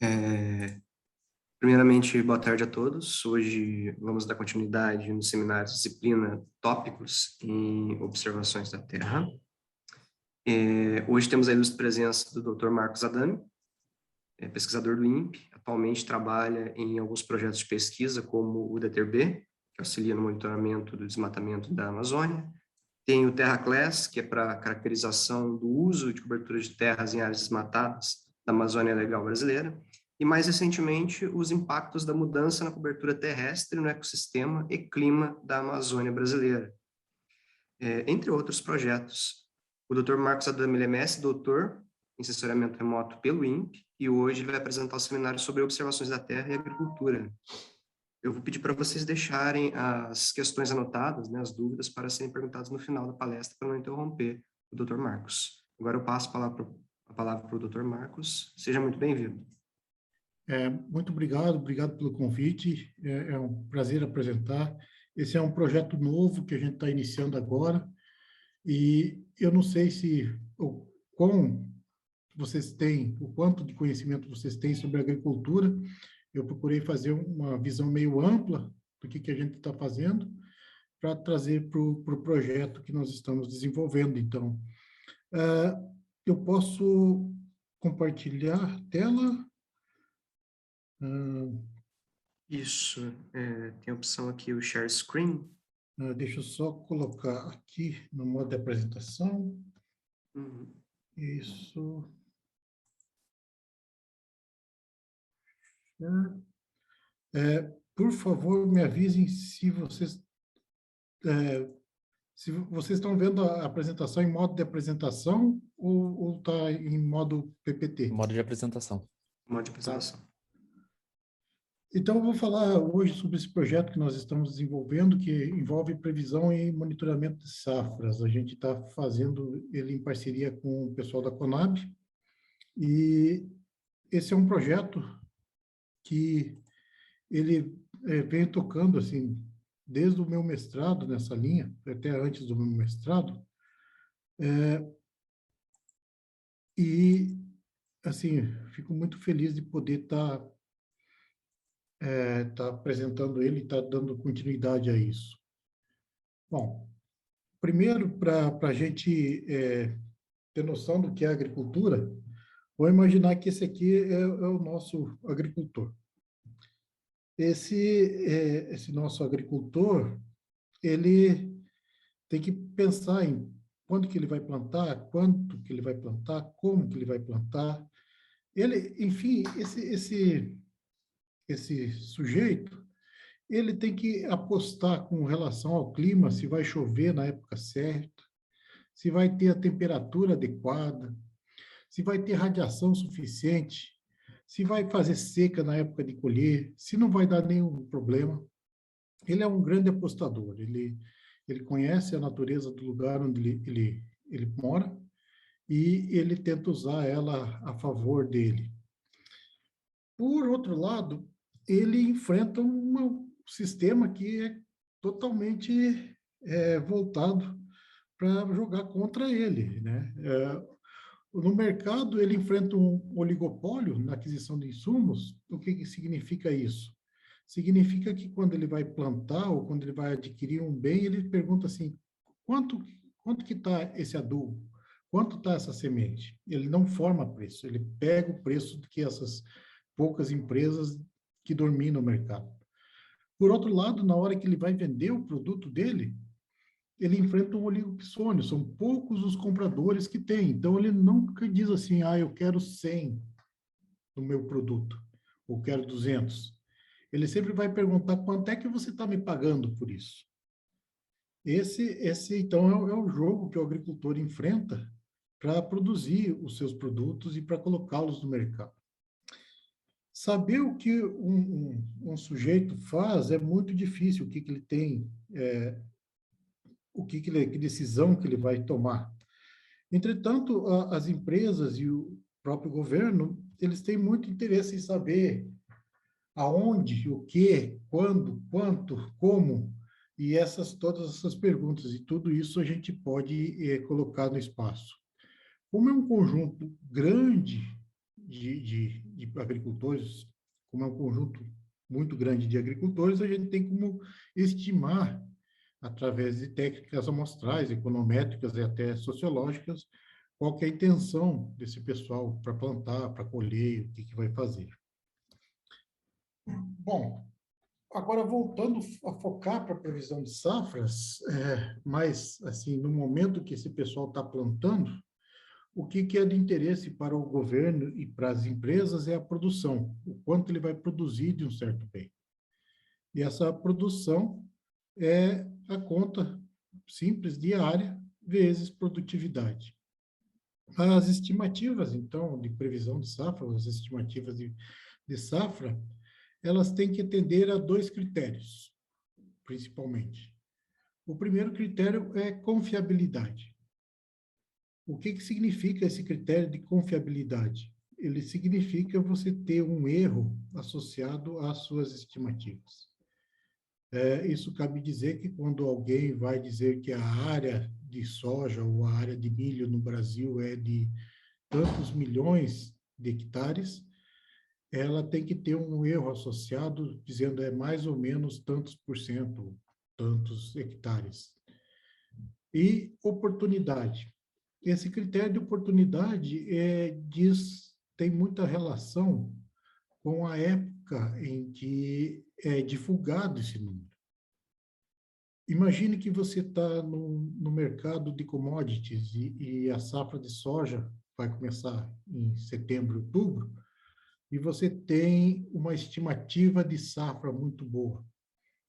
É, Primeiramente, boa tarde a todos. Hoje vamos dar continuidade no seminário Disciplina Tópicos em Observações da Terra. Hoje temos a ilustre presença do Dr. Marcos Adami, pesquisador do INPE, atualmente trabalha em alguns projetos de pesquisa, como o DETER-B, que auxilia no monitoramento do desmatamento da Amazônia. Tem o TerraClass, que é para caracterização do uso de cobertura de terras em áreas desmatadas da Amazônia Legal brasileira. E, mais recentemente, os impactos da mudança na cobertura terrestre no ecossistema e clima da Amazônia brasileira, entre outros projetos. O Dr. Marcos Adami é mestre doutor em sensoriamento remoto pelo INPE, e hoje ele vai apresentar o seminário sobre observações da terra e agricultura. Eu vou pedir para vocês deixarem as questões anotadas, né, as dúvidas, para serem perguntadas no final da palestra, para não interromper o Dr. Marcos. Agora eu passo a palavra para o Dr. Marcos. Seja muito bem-vindo. Muito obrigado pelo convite. É um prazer apresentar. Esse é um projeto novo que a gente está iniciando agora, e eu não sei o quanto de conhecimento vocês têm sobre agricultura. Eu procurei fazer uma visão meio ampla do que a gente está fazendo para trazer para o projeto que nós estamos desenvolvendo. Então, eu posso compartilhar a tela? Isso, tem a opção aqui, o Share Screen. Deixa eu só colocar aqui no modo de apresentação. Uhum. Isso. Por favor, me avisem se vocês estão vendo a apresentação em modo de apresentação ou está em modo PPT. Modo de apresentação. Modo de apresentação. Tá. Então, eu vou falar hoje sobre esse projeto que nós estamos desenvolvendo, que envolve previsão e monitoramento de safras. A gente está fazendo ele em parceria com o pessoal da Conab, e esse é um projeto que ele vem tocando, assim, desde o meu mestrado nessa linha, até antes do meu mestrado, e, assim, fico muito feliz de poder estar apresentando ele e estar dando continuidade a isso. Bom, primeiro, para a gente ter noção do que é agricultura, vou imaginar que esse aqui é o nosso agricultor. Esse nosso agricultor, ele tem que pensar em quando que ele vai plantar, quanto que ele vai plantar, como que ele vai plantar. Ele, enfim, esse sujeito, ele tem que apostar com relação ao clima, se vai chover na época certa, se vai ter a temperatura adequada, se vai ter radiação suficiente, se vai fazer seca na época de colher, se não vai dar nenhum problema. Ele é um grande apostador, ele conhece a natureza do lugar onde ele mora, e ele tenta usar ela a favor dele. Por outro lado, ele enfrenta um sistema que é totalmente voltado para jogar contra ele, né? No mercado, ele enfrenta um oligopólio na aquisição de insumos. O que significa isso? Significa que quando ele vai plantar ou quando ele vai adquirir um bem, ele pergunta assim, quanto que está esse adubo? Quanto está essa semente? Ele não forma preço, ele pega o preço que essas poucas empresas que dominam o mercado. Por outro lado, na hora que ele vai vender o produto dele, ele enfrenta um oligopsônio, são poucos os compradores que tem. Então, ele nunca diz assim, eu quero 100 no meu produto, ou quero 200. Ele sempre vai perguntar quanto é que você está me pagando por isso. Esse então, é o jogo que o agricultor enfrenta para produzir os seus produtos e para colocá-los no mercado. Saber o que um sujeito faz é muito difícil, o que ele tem, que decisão que ele vai tomar. Entretanto, as empresas e o próprio governo, eles têm muito interesse em saber aonde, o que, quando, quanto, como, e todas essas perguntas, e tudo isso a gente pode colocar no espaço. Como é um conjunto grande de agricultores, como é um conjunto muito grande de agricultores, a gente tem como estimar, através de técnicas amostrais, econométricas e até sociológicas, qual que é a intenção desse pessoal para plantar, para colher, o que, que vai fazer. Bom, agora voltando a focar para a previsão de safras, mas assim, no momento que esse pessoal está plantando, o que, que é de interesse para o governo e para as empresas é a produção, o quanto ele vai produzir de um certo bem. E essa produção é a conta simples diária vezes produtividade. As estimativas, então, de previsão de safra, as estimativas de safra, elas têm que atender a dois critérios, principalmente. O primeiro critério é confiabilidade. O que, que significa esse critério de confiabilidade? Ele significa você ter um erro associado às suas estimativas. Isso cabe dizer que quando alguém vai dizer que a área de soja ou a área de milho no Brasil é de tantos milhões de hectares, ela tem que ter um erro associado dizendo é mais ou menos tantos por cento, tantos hectares. E oportunidade. Esse critério de oportunidade tem muita relação com a época em que é divulgado esse número. Imagine que você está no mercado de commodities e a safra de soja vai começar em setembro, outubro, e você tem uma estimativa de safra muito boa.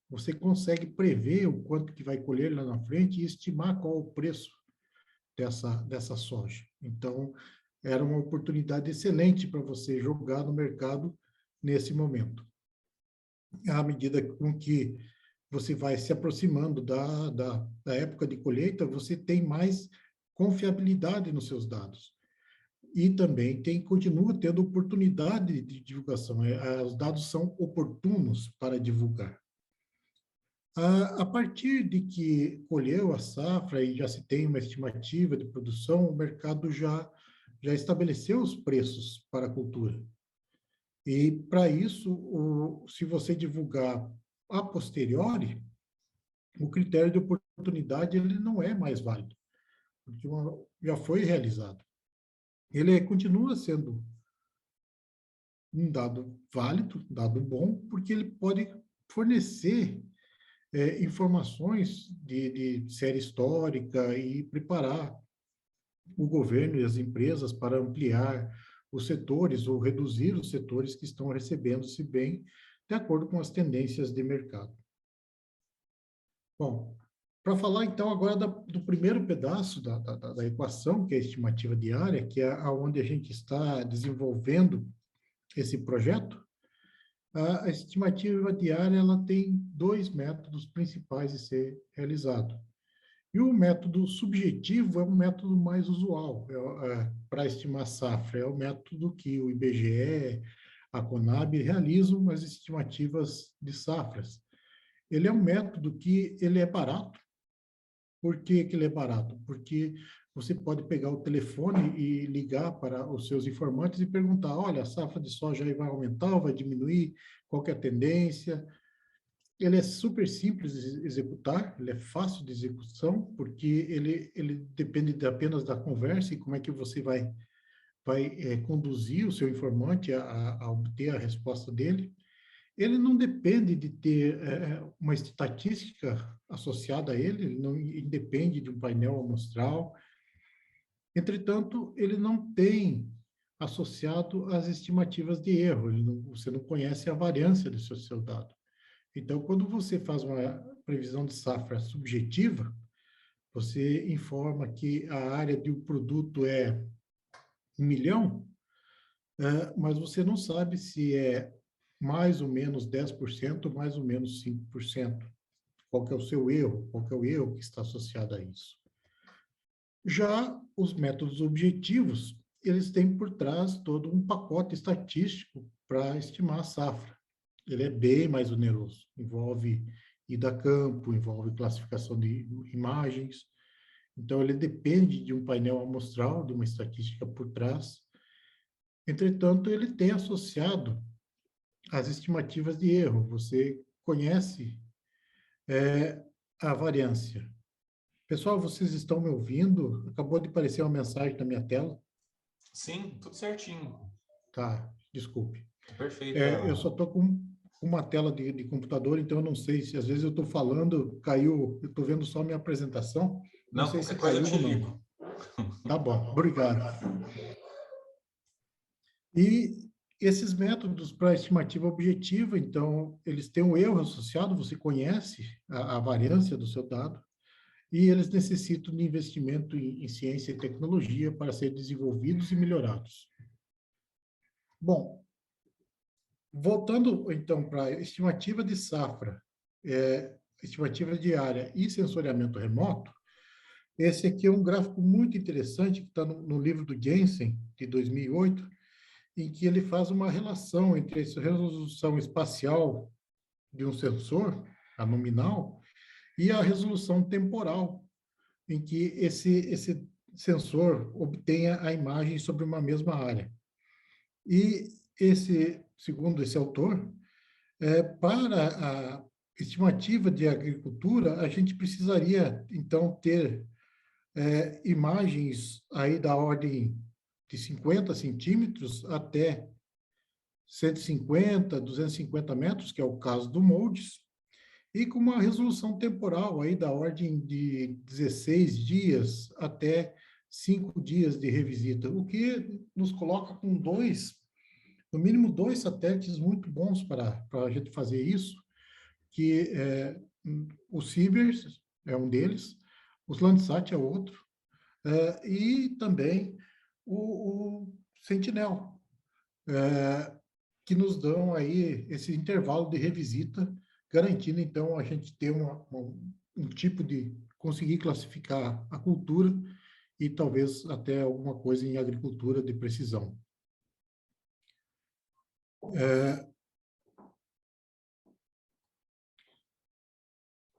Você consegue prever o quanto que vai colher lá na frente e estimar qual o preço dessa soja. Então, era uma oportunidade excelente para você jogar no mercado nesse momento. À medida com que você vai se aproximando da época de colheita, você tem mais confiabilidade nos seus dados. E também continua tendo oportunidade de divulgação. Os dados são oportunos para divulgar. A partir de que colheu a safra e já se tem uma estimativa de produção, o mercado já estabeleceu os preços para a cultura. E, para isso, se você divulgar a posteriori, o critério de oportunidade ele não é mais válido, porque já foi realizado. Ele continua sendo um dado válido, dado bom, porque ele pode fornecer informações de série histórica e preparar o governo e as empresas para ampliar os setores ou reduzir os setores que estão recebendo-se bem, de acordo com as tendências de mercado. Bom, para falar então agora do primeiro pedaço da equação, que é a estimativa diária, que é onde a gente está desenvolvendo esse projeto, a estimativa diária ela tem dois métodos principais de ser realizado. E o método subjetivo é o método mais usual para estimar safra, é o método que o IBGE, a Conab realizam as estimativas de safras. Ele é um método que ele é barato. Por que que ele é barato? Porque você pode pegar o telefone e ligar para os seus informantes e perguntar, olha, a safra de soja aí vai aumentar ou vai diminuir? Qual que é a tendência? Ele é super simples de executar, ele é fácil de execução, porque ele depende apenas da conversa e como é que você vai conduzir o seu informante a obter a resposta dele. Ele não depende de ter uma estatística associada a ele, ele não independe de um painel amostral. Entretanto, ele não tem associado as estimativas de erro, você não conhece a variância do seu dado. Então, quando você faz uma previsão de safra subjetiva, você informa que a área de um produto é 1 milhão, mas você não sabe se é mais ou menos 10%, ou mais ou menos 5%. Qual que é o seu erro? Qual que é o erro que está associado a isso? Já os métodos objetivos, eles têm por trás todo um pacote estatístico para estimar a safra. Ele é bem mais oneroso, envolve ida a campo, envolve classificação de imagens. Então, ele depende de um painel amostral, de uma estatística por trás. Entretanto, ele tem associado as estimativas de erro. Você conhece a variância. Pessoal, vocês estão me ouvindo? Acabou de aparecer uma mensagem na minha tela. Sim, tudo certinho. Tá, desculpe. Tá perfeita. Eu só estou com uma tela de computador, então eu não sei se às vezes eu estou falando, caiu, eu estou vendo só a minha apresentação, não sei se qualquer coisa eu caiu te ou não. ligo. Tá bom, obrigado. E esses métodos para estimativa objetiva, então, eles têm um erro associado, você conhece a variância do seu dado, e eles necessitam de investimento em ciência e tecnologia para serem desenvolvidos e melhorados. Bom, voltando, então, para a estimativa de safra, estimativa diária e sensoriamento remoto, esse aqui é um gráfico muito interessante que está no livro do Jensen, de 2008, em que ele faz uma relação entre essa resolução espacial de um sensor, a nominal, e a resolução temporal, em que esse sensor obtenha a imagem sobre uma mesma área. E segundo esse autor, para a estimativa de agricultura, a gente precisaria, então, ter imagens aí da ordem de 50 centímetros até 150, 250 metros, que é o caso do MODES, e com uma resolução temporal aí da ordem de 16 dias até 5 dias de revisita, o que nos coloca com no mínimo dois satélites muito bons para a gente fazer isso, que o Sibers é um deles, o Landsat é outro, e também o Sentinel, que nos dão aí esse intervalo de revisita, garantindo, então, a gente ter um tipo de conseguir classificar a cultura e talvez até alguma coisa em agricultura de precisão.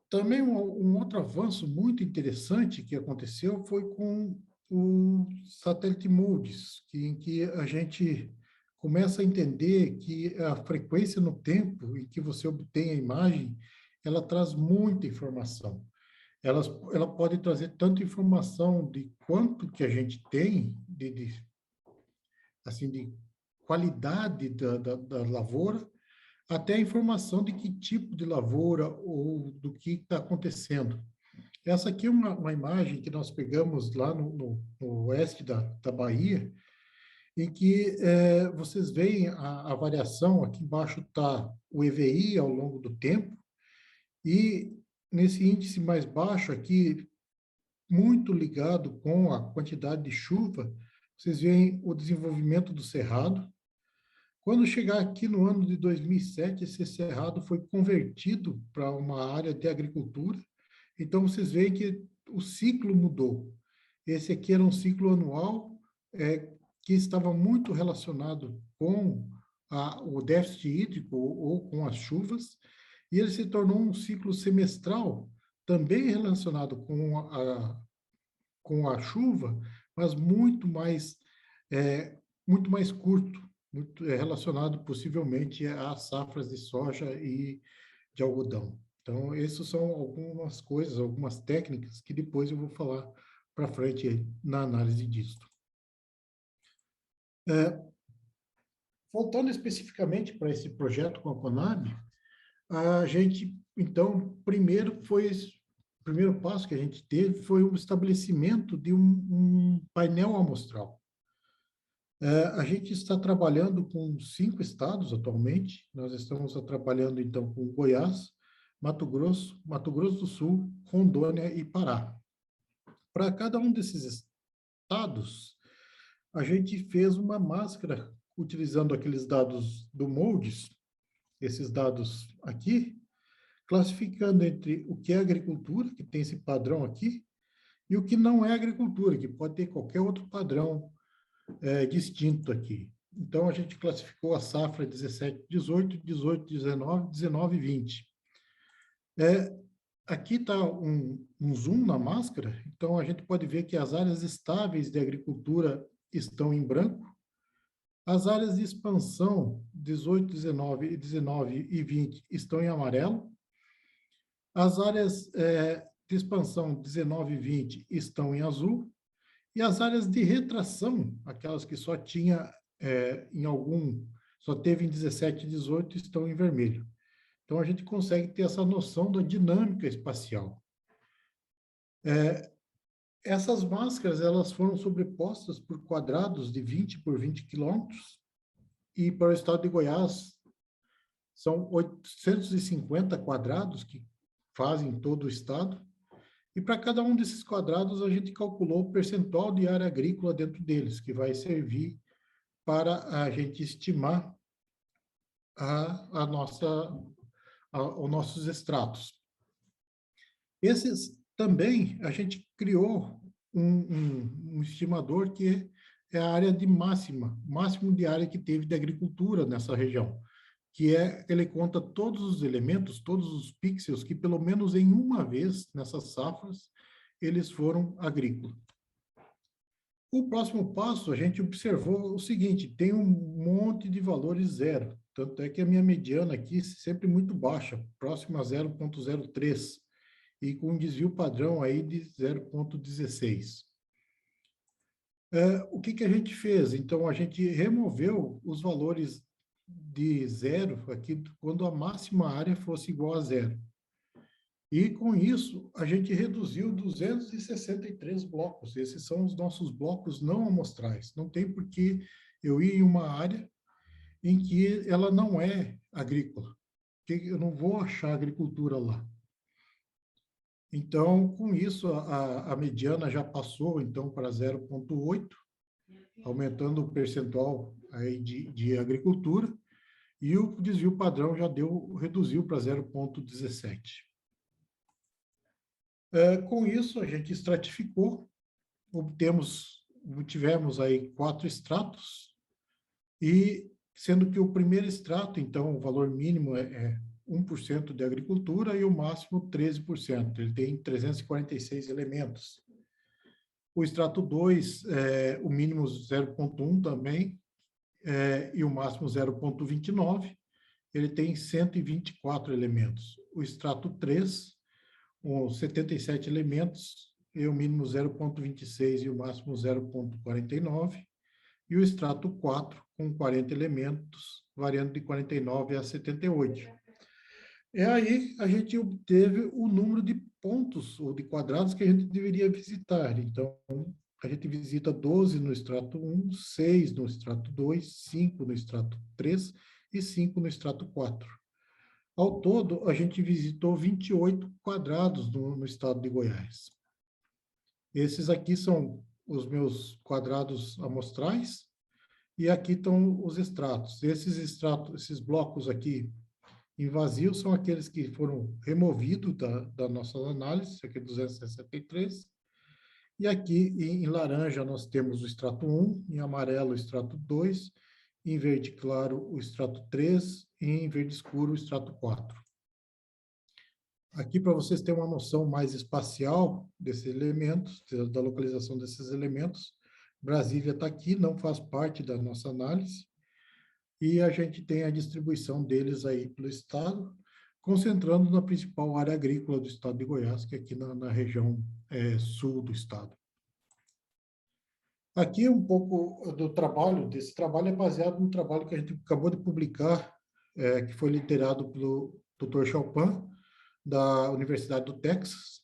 Também um outro avanço muito interessante que aconteceu foi com o satélite MODES, em que a gente começa a entender que a frequência no tempo em que você obtém a imagem, ela traz muita informação. Ela pode trazer tanta informação de quanto que a gente tem, assim, de qualidade da lavoura, até a informação de que tipo de lavoura ou do que está acontecendo. Essa aqui é uma imagem que nós pegamos lá no oeste da Bahia, em que vocês veem a variação, aqui embaixo está o EVI ao longo do tempo, e nesse índice mais baixo aqui, muito ligado com a quantidade de chuva, vocês veem o desenvolvimento do cerrado. Quando chegar aqui no ano de 2007, esse cerrado foi convertido para uma área de agricultura. Então, vocês veem que o ciclo mudou. Esse aqui era um ciclo anual que estava muito relacionado com o déficit hídrico ou com as chuvas, e ele se tornou um ciclo semestral, também relacionado com a chuva, mas muito mais curto, muito relacionado possivelmente às safras de soja e de algodão. Então, essas são algumas coisas, algumas técnicas que depois eu vou falar para frente na análise disso. Voltando especificamente para esse projeto com a Conab, a gente, então, o primeiro passo que a gente teve foi o estabelecimento de um painel amostral. A gente está trabalhando com 5 estados atualmente. Nós estamos trabalhando, então, com Goiás, Mato Grosso do Sul, Rondônia e Pará. Para cada um desses estados, a gente fez uma máscara utilizando aqueles dados do MODES, esses dados aqui, classificando entre o que é agricultura, que tem esse padrão aqui, e o que não é agricultura, que pode ter qualquer outro padrão distinto aqui. Então, a gente classificou a safra 17, 18, 18, 19, 19 e 20. Aqui está um zoom na máscara, então a gente pode ver que as áreas estáveis de agricultura estão em branco, As áreas de expansão 18, 19 e 20 estão em amarelo. As áreas de expansão 19 e 20 estão em azul. E as áreas de retração, aquelas que só tinha só teve em 17 e 18, estão em vermelho. Então, a gente consegue ter essa noção da dinâmica espacial. Essas máscaras, elas foram sobrepostas por quadrados de 20 por 20 quilômetros, e para o estado de Goiás, são 850 quadrados que fazem todo o estado, e para cada um desses quadrados, a gente calculou o percentual de área agrícola dentro deles, que vai servir para a gente estimar os nossos extratos. Esses também, a gente criou um estimador que é a área de máximo de área que teve de agricultura nessa região, que ele conta todos os elementos, todos os pixels, que pelo menos em uma vez, nessas safras, eles foram agrícolas. O próximo passo, a gente observou o seguinte: tem um monte de valores zero, tanto é que a minha mediana aqui é sempre muito baixa, próxima a 0,03, e com um desvio padrão aí de 0,16. O que a gente fez? Então, a gente removeu os valores de zero aqui quando a máxima área fosse igual a zero. E, com isso, a gente reduziu 263 blocos. Esses são os nossos blocos não amostrais. Não tem por que eu ir em uma área em que ela não é agrícola, porque eu não vou achar agricultura lá. Então, com isso, a mediana já passou, então, para 0,8, aumentando o percentual aí de agricultura, e o desvio padrão já reduziu para 0,17. Com isso, a gente estratificou, tivemos aí 4 extratos, e sendo que o primeiro extrato, então, o valor mínimo é 1% de agricultura e o máximo 13%. Ele tem 346 elementos. O extrato 2, o mínimo 0,1 também, e o máximo 0,29. Ele tem 124 elementos. O extrato 3, com 77 elementos, e o mínimo 0,26 e o máximo 0,49. E o extrato 4, com 40 elementos, variando de 49 a 78. Aí a gente obteve o número de pontos ou de quadrados que a gente deveria visitar. Então, a gente visita 12 no extrato 1, 6 no extrato 2, 5 no extrato 3 e 5 no extrato 4. Ao todo, a gente visitou 28 quadrados no estado de Goiás. Esses aqui são os meus quadrados amostrais, e aqui estão os extratos. Esses blocos aqui em vazio são aqueles que foram removidos da nossa análise, aqui é 263. E aqui em laranja nós temos o extrato 1, em amarelo o extrato 2, em verde claro o extrato 3 e em verde escuro o extrato 4. Aqui, para vocês terem uma noção mais espacial desses elementos, da localização desses elementos, Brasília está aqui, não faz parte da nossa análise, e a gente tem a distribuição deles aí pelo estado, concentrando na principal área agrícola do estado de Goiás, que é aqui na região sul do estado. Aqui um pouco do trabalho, desse trabalho é baseado no trabalho que a gente acabou de publicar, que foi liderado pelo Dr. Chalpan, da Universidade do Texas,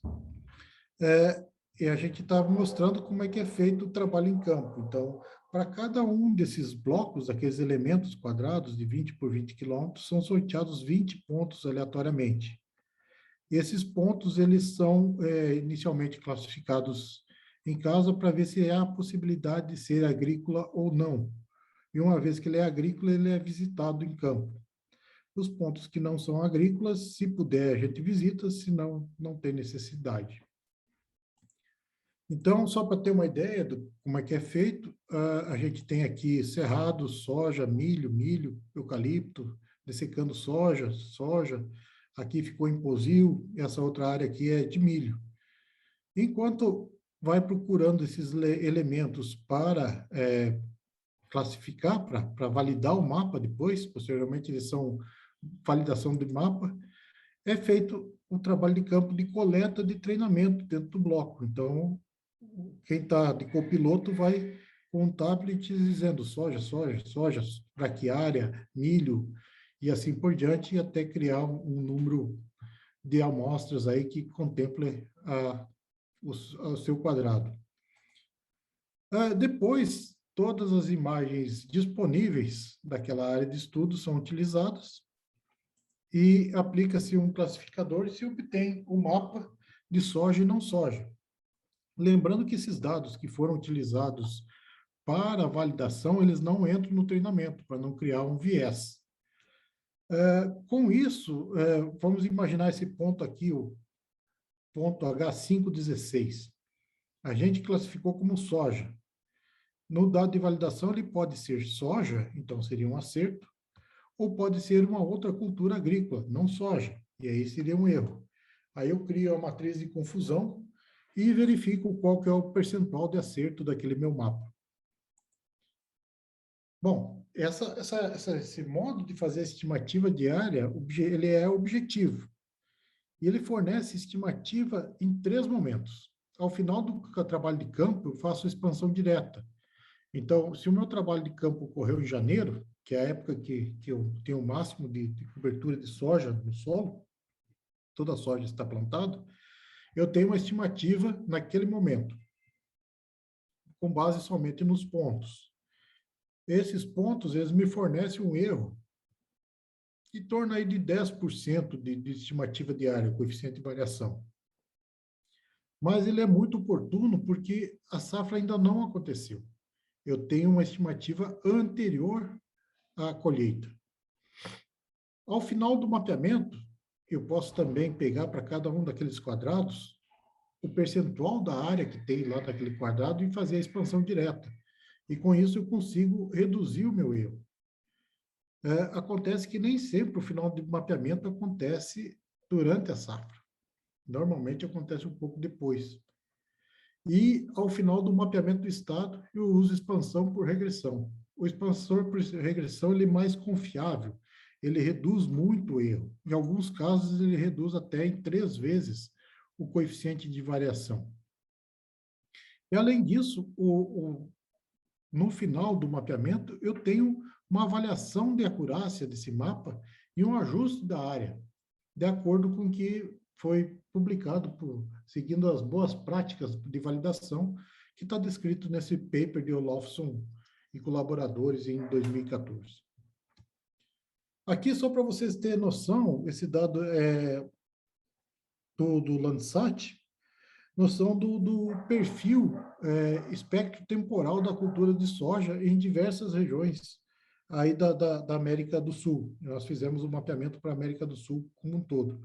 e a gente está mostrando como é que é feito o trabalho em campo. Então, para cada um desses blocos, aqueles elementos quadrados de 20 por 20 quilômetros, são sorteados 20 pontos aleatoriamente. E esses pontos, eles são inicialmente classificados em casa para ver se há a possibilidade de ser agrícola ou não. E uma vez que ele é agrícola, ele é visitado em campo. Os pontos que não são agrícolas, se puder, a gente visita, se não, não tem necessidade. Então, só para ter uma ideia de como é que é feito, a gente tem aqui cerrado, soja, milho, eucalipto, dessecando soja, aqui ficou em posil, essa outra área aqui é de milho. Enquanto vai procurando esses elementos para classificar, para validar o mapa depois, posteriormente eles são validação de mapa, é feito o trabalho de campo de coleta de treinamento dentro do bloco. Então, quem está de copiloto vai com um tablet dizendo soja, soja, soja, braquiária, milho, e assim por diante, até criar um número de amostras aí que contemple o seu quadrado. Depois, todas as imagens disponíveis daquela área de estudo são utilizadas e aplica-se um classificador e se obtém o mapa de soja e não soja. Lembrando que esses dados que foram utilizados para a validação, eles não entram no treinamento, para não criar um viés. Com isso, vamos imaginar esse ponto aqui, o ponto H516. A gente classificou como soja. No dado de validação, ele pode ser soja, então seria um acerto, ou pode ser uma outra cultura agrícola, não soja, e aí seria um erro. Aí eu crio a matriz de confusão e verifico qual que é o percentual de acerto daquele meu mapa. Bom, esse modo de fazer a estimativa diária, ele é objetivo. E ele fornece estimativa em 3 momentos. Ao final do trabalho de campo, eu faço expansão direta. Então, se o meu trabalho de campo ocorreu em janeiro, que é a época que eu tenho o máximo de cobertura de soja no solo, toda a soja está plantada, eu tenho uma estimativa naquele momento, com base somente nos pontos. Esses pontos, eles me fornecem um erro que torna aí de 10% de estimativa diária, o coeficiente de variação. Mas ele é muito oportuno porque a safra ainda não aconteceu. Eu tenho uma estimativa anterior à colheita. Ao final do mapeamento, eu posso também pegar para cada um daqueles quadrados o percentual da área que tem lá naquele quadrado e fazer a expansão direta. E com isso eu consigo reduzir o meu erro. Acontece que nem sempre o final de mapeamento acontece durante a safra. Normalmente acontece um pouco depois. E, ao final do mapeamento do estado, eu uso expansão por regressão. O expansor por regressão ele é mais confiável, ele reduz muito o erro. Em alguns casos, ele reduz até em 3 vezes o coeficiente de variação. E, além disso, no final do mapeamento, eu tenho uma avaliação de acurácia desse mapa e um ajuste da área, de acordo com o que foi publicado seguindo as boas práticas de validação que está descrito nesse paper de Olofsson e colaboradores em 2014. Aqui, só para vocês terem noção, esse dado é do Landsat, noção do perfil espectro temporal da cultura de soja em diversas regiões aí da América do Sul. Nós fizemos um mapeamento para a América do Sul como um todo.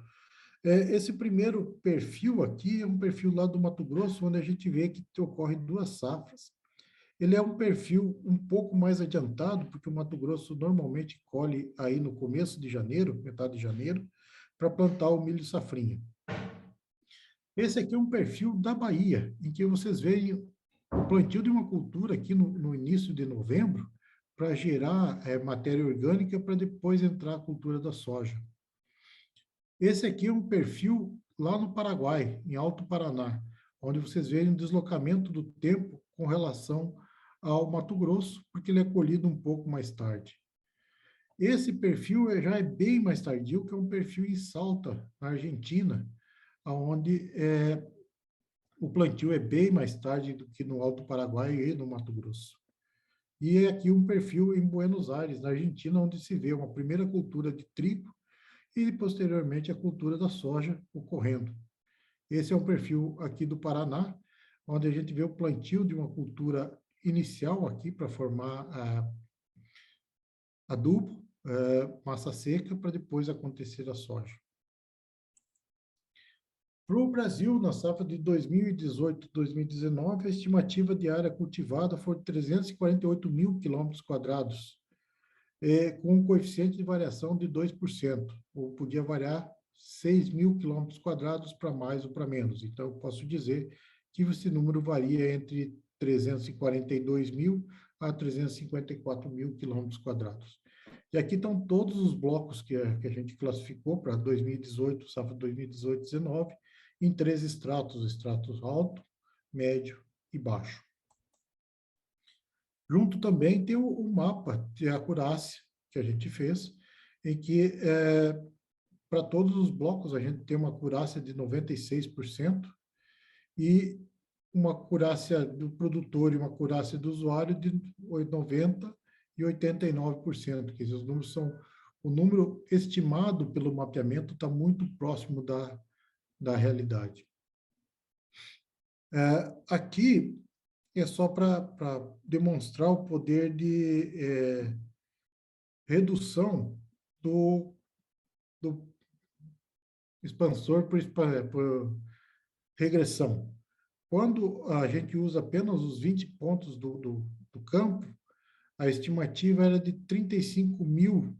Esse primeiro perfil aqui é um perfil lá do Mato Grosso, onde a gente vê que ocorrem 2 safras. Ele é um perfil um pouco mais adiantado, porque o Mato Grosso normalmente colhe aí no começo de janeiro, metade de janeiro, para plantar o milho safrinha. Esse aqui é um perfil da Bahia, em que vocês veem o plantio de uma cultura aqui no início de novembro, para gerar matéria orgânica, para depois entrar a cultura da soja. Esse aqui é um perfil lá no Paraguai, em Alto Paraná, onde vocês veem um deslocamento do tempo com relação ao Mato Grosso, porque ele é colhido um pouco mais tarde. Esse perfil já é bem mais tardio, que é um perfil em Salta, na Argentina, onde o plantio é bem mais tarde do que no Alto Paraguai e no Mato Grosso. E é aqui um perfil em Buenos Aires, na Argentina, onde se vê uma primeira cultura de trigo e, posteriormente, a cultura da soja ocorrendo. Esse é um perfil aqui do Paraná, onde a gente vê o plantio de uma cultura inicial aqui para formar adubo, massa seca, para depois acontecer a soja. Para o Brasil, na safra de 2018-2019, a estimativa de área cultivada foi 348 mil quilômetros quadrados, com um coeficiente de variação de 2%, ou podia variar 6 mil quilômetros quadrados para mais ou para menos. Então, eu posso dizer que esse número varia entre 342 mil a 354 mil quilômetros quadrados. E aqui estão todos os blocos que a gente classificou para 2018, safra 2018-19, em 3 estratos: estratos alto, médio e baixo. Junto também tem o mapa de acurácia que a gente fez, em que para todos os blocos a gente tem uma acurácia de 96% e uma acurácia do produtor e uma acurácia do usuário de 90% e 89%, que os números são, o número estimado pelo mapeamento está muito próximo da realidade. Aqui é só para demonstrar o poder de redução do expansor por regressão. Quando a gente usa apenas os 20 pontos do campo, a estimativa era de 35 mil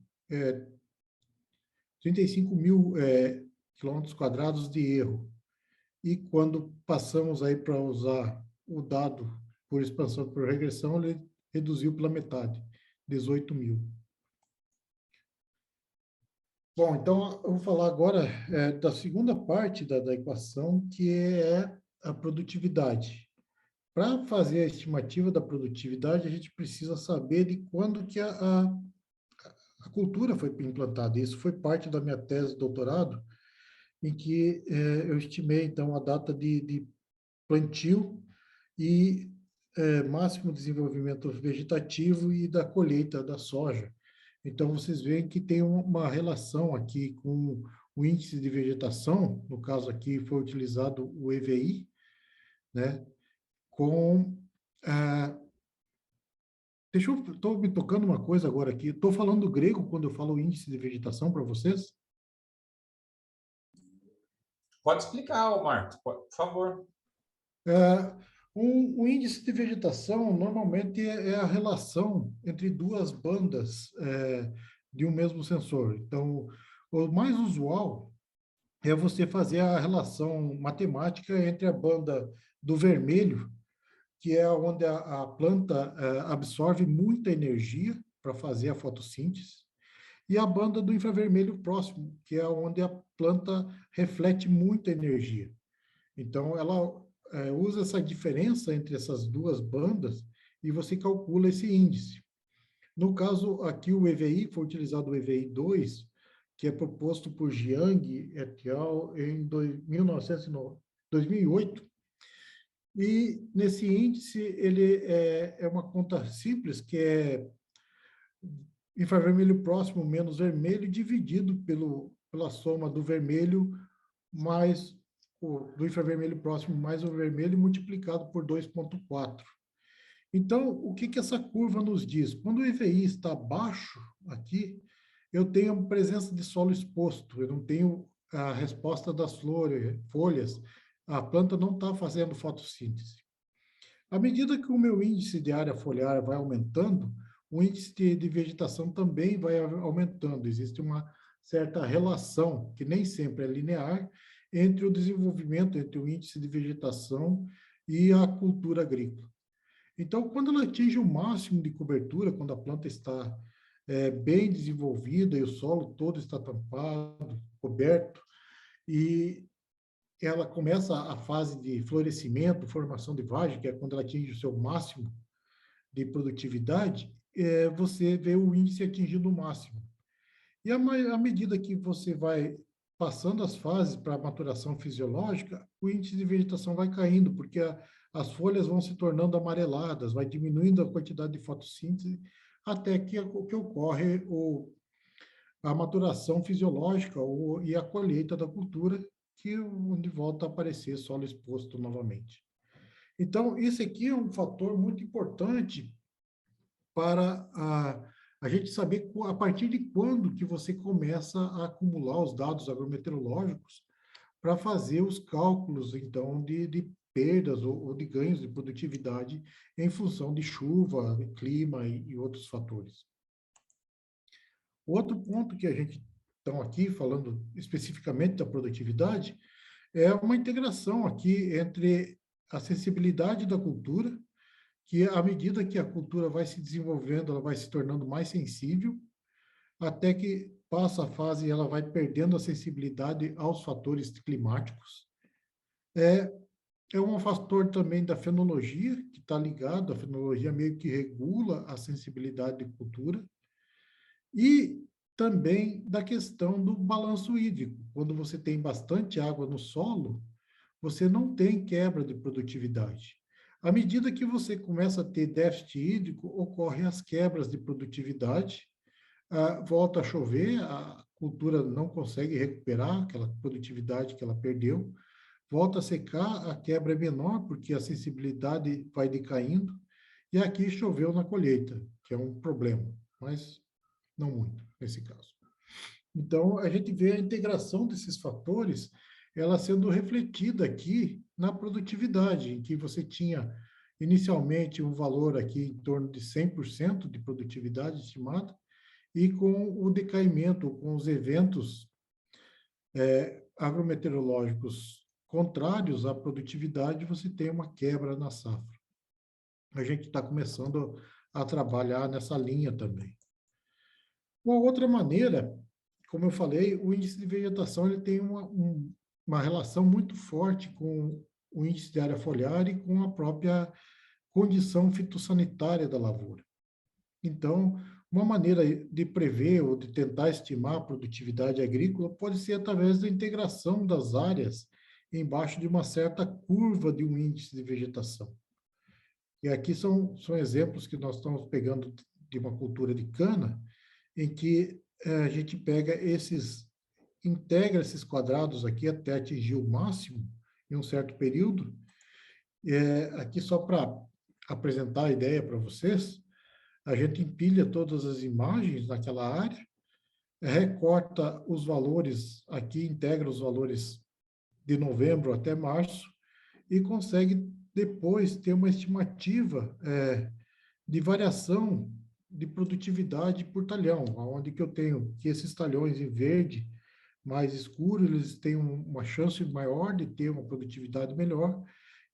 quilômetros quadrados de erro. E quando passamos aí para usar o dado por expansão por regressão, ele reduziu pela metade, 18 mil. Bom, então eu vou falar agora da segunda parte da equação, que é a produtividade. Para fazer a estimativa da produtividade, a gente precisa saber de quando que a cultura foi implantada. Isso foi parte da minha tese de doutorado, em que eu estimei, então, a data de plantio e máximo desenvolvimento vegetativo e da colheita da soja. Então, vocês veem que tem uma relação aqui com o índice de vegetação, no caso aqui foi utilizado o EVI, né, com... estou me tocando uma coisa agora aqui, estou falando grego quando eu falo índice de vegetação para vocês? Pode explicar, Marcos, por favor. O índice de vegetação, normalmente, é a relação entre duas bandas de um mesmo sensor. Então, o mais usual é você fazer a relação matemática entre a banda do vermelho, que é onde a planta absorve muita energia para fazer a fotossíntese, e a banda do infravermelho próximo, que é onde a planta reflete muita energia. Então, ela usa essa diferença entre essas duas bandas e você calcula esse índice. No caso, aqui o EVI, foi utilizado o EVI 2, que é proposto por Jiang et al. Em 2008. E nesse índice, ele é uma conta simples, que é infravermelho próximo menos vermelho, dividido pela soma do vermelho mais do infravermelho próximo mais o vermelho multiplicado por 2,4. Então, o que essa curva nos diz? Quando o EVI está baixo aqui, eu tenho a presença de solo exposto, eu não tenho a resposta das folhas, a planta não está fazendo fotossíntese. À medida que o meu índice de área foliar vai aumentando, o índice de vegetação também vai aumentando. Existe uma certa relação, que nem sempre é linear, entre o desenvolvimento, entre o índice de vegetação e a cultura agrícola. Então, quando ela atinge o máximo de cobertura, quando a planta está bem desenvolvida e o solo todo está tampado, coberto, e ela começa a fase de florescimento, formação de vagem, que é quando ela atinge o seu máximo de produtividade, você vê o índice atingindo o máximo. E à medida que você vai passando as fases para a maturação fisiológica, o índice de vegetação vai caindo, porque as folhas vão se tornando amareladas, vai diminuindo a quantidade de fotossíntese, até que ocorre a maturação fisiológica e a colheita da cultura, onde volta a aparecer solo exposto novamente. Então, esse aqui é um fator muito importante para a gente saber a partir de quando que você começa a acumular os dados agrometeorológicos para fazer os cálculos, então, de perdas ou de ganhos de produtividade em função de chuva, clima e outros fatores. Outro ponto que a gente está aqui falando especificamente da produtividade é uma integração aqui entre a sensibilidade da cultura, que à medida que a cultura vai se desenvolvendo, ela vai se tornando mais sensível, até que passa a fase e ela vai perdendo a sensibilidade aos fatores climáticos. É um fator também da fenologia, que está ligado, a fenologia meio que regula a sensibilidade de cultura, e também da questão do balanço hídrico. Quando você tem bastante água no solo, você não tem quebra de produtividade. À medida que você começa a ter déficit hídrico, ocorrem as quebras de produtividade, volta a chover, a cultura não consegue recuperar aquela produtividade que ela perdeu, volta a secar, a quebra é menor, porque a sensibilidade vai decaindo, e aqui choveu na colheita, que é um problema, mas não muito nesse caso. Então, a gente vê a integração desses fatores, ela sendo refletida aqui na produtividade, em que você tinha inicialmente um valor aqui em torno de 100% de produtividade estimada, e com o decaimento, com os eventos agrometeorológicos contrários à produtividade, você tem uma quebra na safra. A gente está começando a trabalhar nessa linha também. Uma outra maneira, como eu falei, o índice de vegetação ele tem uma relação muito forte com o índice de área foliar e com a própria condição fitossanitária da lavoura. Então, uma maneira de prever ou de tentar estimar a produtividade agrícola pode ser através da integração das áreas embaixo de uma certa curva de um índice de vegetação. E aqui são exemplos que nós estamos pegando de uma cultura de cana, em que a gente pega integra esses quadrados aqui até atingir o máximo em um certo período. Aqui só para apresentar a ideia para vocês, a gente empilha todas as imagens naquela área, recorta os valores, aqui integra os valores de novembro até março, e consegue depois ter uma estimativa de variação de produtividade por talhão, onde que eu tenho que esses talhões em verde mais escuro, eles têm uma chance maior de ter uma produtividade melhor,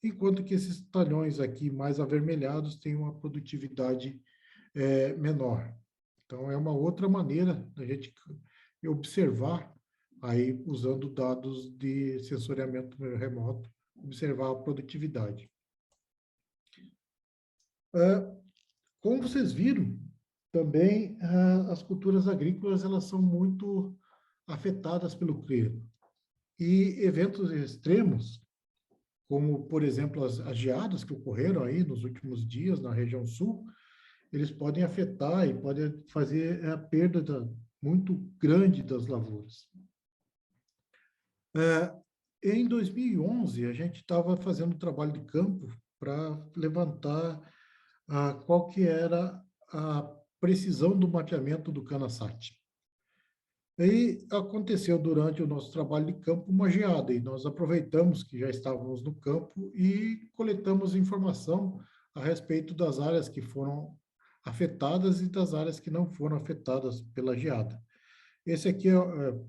enquanto que esses talhões aqui mais avermelhados têm uma produtividade menor. Então, é uma outra maneira da gente observar, aí usando dados de sensoriamento remoto, observar a produtividade. Como vocês viram, também as culturas agrícolas elas são muito afetadas pelo clima. E eventos extremos, como, por exemplo, as geadas que ocorreram aí nos últimos dias na região sul, eles podem afetar e podem fazer a perda muito grande das lavouras. Em 2011, a gente estava fazendo trabalho de campo para levantar qual que era a precisão do mapeamento do CanaSat. E aconteceu durante o nosso trabalho de campo uma geada, e nós aproveitamos que já estávamos no campo e coletamos informação a respeito das áreas que foram afetadas e das áreas que não foram afetadas pela geada. Esse aqui é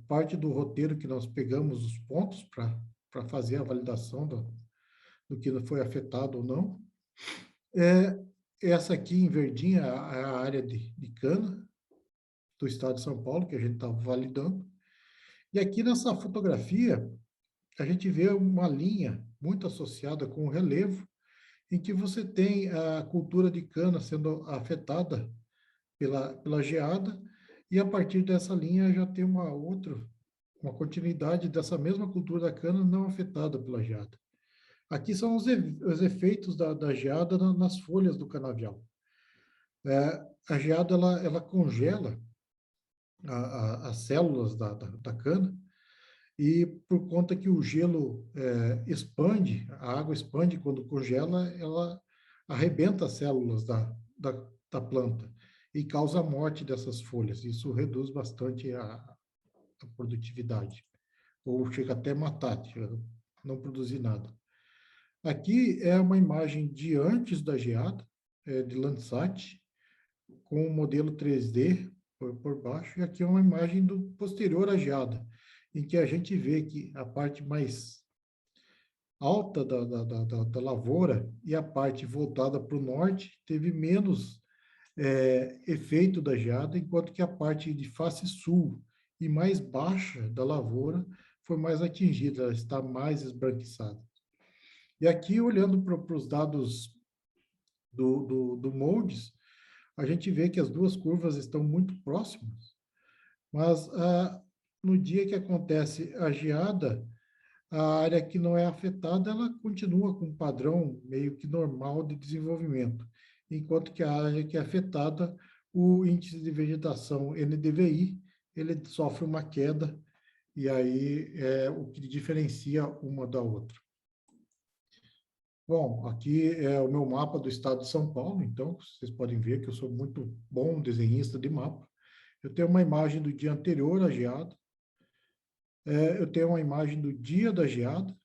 parte do roteiro que nós pegamos os pontos para fazer a validação do que foi afetado ou não. Essa aqui em verdinha é a área de cana do estado de São Paulo, que a gente estava validando. E aqui nessa fotografia, a gente vê uma linha muito associada com o relevo, em que você tem a cultura de cana sendo afetada pela geada, e a partir dessa linha já tem uma continuidade dessa mesma cultura da cana não afetada pela geada. Aqui são os efeitos da geada nas folhas do canavial. A geada ela congela as células da cana, e por conta que o gelo expande, a água expande quando congela, ela arrebenta as células da planta e causa a morte dessas folhas. Isso reduz bastante a produtividade, ou chega até matar, não produzir nada. Aqui é uma imagem de antes da geada, de Landsat, com o modelo 3D por baixo, e aqui é uma imagem do posterior à geada, em que a gente vê que a parte mais alta da lavoura e a parte voltada para o norte teve menos efeito da geada, enquanto que a parte de face sul e mais baixa da lavoura foi mais atingida, ela está mais esbranquiçada. E aqui, olhando para os dados do Mold's, a gente vê que as duas curvas estão muito próximas, mas no dia que acontece a geada, a área que não é afetada, ela continua com um padrão meio que normal de desenvolvimento, enquanto que a área que é afetada, o índice de vegetação NDVI, ele sofre uma queda, e aí é o que diferencia uma da outra. Bom, aqui é o meu mapa do estado de São Paulo, então vocês podem ver que eu sou muito bom desenhista de mapa. Eu tenho uma imagem do dia anterior à geada, eu tenho uma imagem do dia da geada,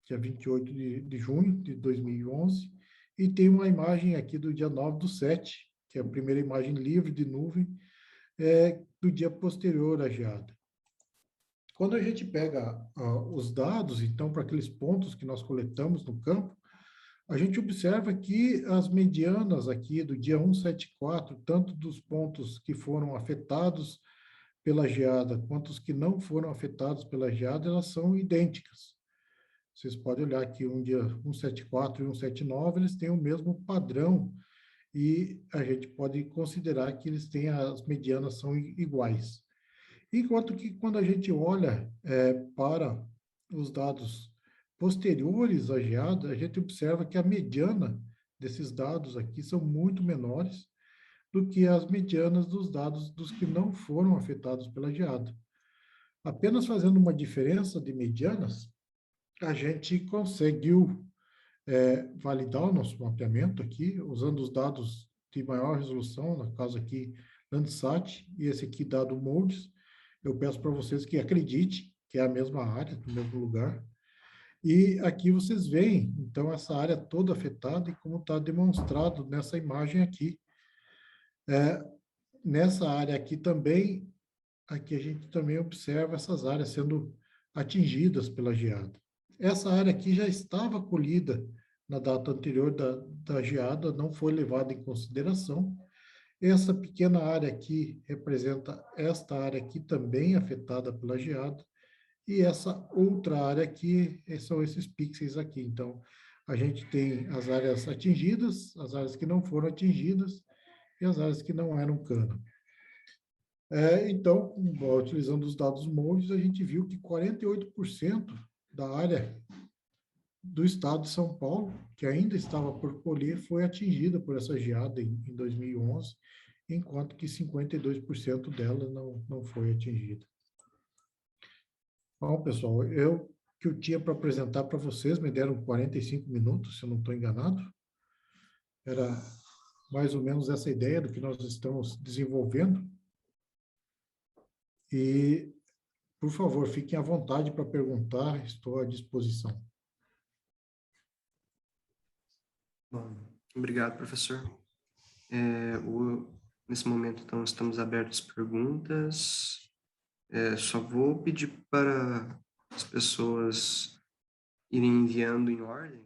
que é 28 de junho de 2011, e tem uma imagem aqui do dia 9/7, que é a primeira imagem livre de nuvem, do dia posterior à geada. Quando a gente pega os dados, então, para aqueles pontos que nós coletamos no campo, a gente observa que as medianas aqui do dia 174, tanto dos pontos que foram afetados pela geada, quanto os que não foram afetados pela geada, elas são idênticas. Vocês podem olhar aqui um dia 174 e 179, eles têm o mesmo padrão e a gente pode considerar que eles têm, as medianas são iguais. Enquanto que quando a gente olha para os dados posteriores à geada, a gente observa que a mediana desses dados aqui são muito menores do que as medianas dos dados dos que não foram afetados pela geada. Apenas fazendo uma diferença de medianas, a gente conseguiu validar o nosso mapeamento aqui, usando os dados de maior resolução, no caso aqui, Landsat, e esse aqui, dado Mold's. Eu peço para vocês que acreditem que é a mesma área, no mesmo lugar. E aqui vocês veem, então, essa área toda afetada e como está demonstrado nessa imagem aqui. Nessa área aqui também, aqui a gente também observa essas áreas sendo atingidas pela geada. Essa área aqui já estava colhida na data anterior da geada, não foi levada em consideração. Essa pequena área aqui representa esta área aqui também afetada pela geada, e essa outra área aqui são esses pixels aqui. Então, a gente tem as áreas atingidas, as áreas que não foram atingidas e as áreas que não eram cana. Então, utilizando os dados Mold's, a gente viu que 48% da área do estado de São Paulo, que ainda estava por colher, foi atingida por essa geada em 2011, enquanto que 52% dela não foi atingida. Bom, pessoal, que eu tinha para apresentar para vocês, me deram 45 minutos, se eu não estou enganado. Era mais ou menos essa ideia do que nós estamos desenvolvendo. E, por favor, fiquem à vontade para perguntar, estou à disposição. Bom, obrigado, professor. Nesse momento, então, estamos abertos às perguntas. Só vou pedir para as pessoas irem enviando em ordem,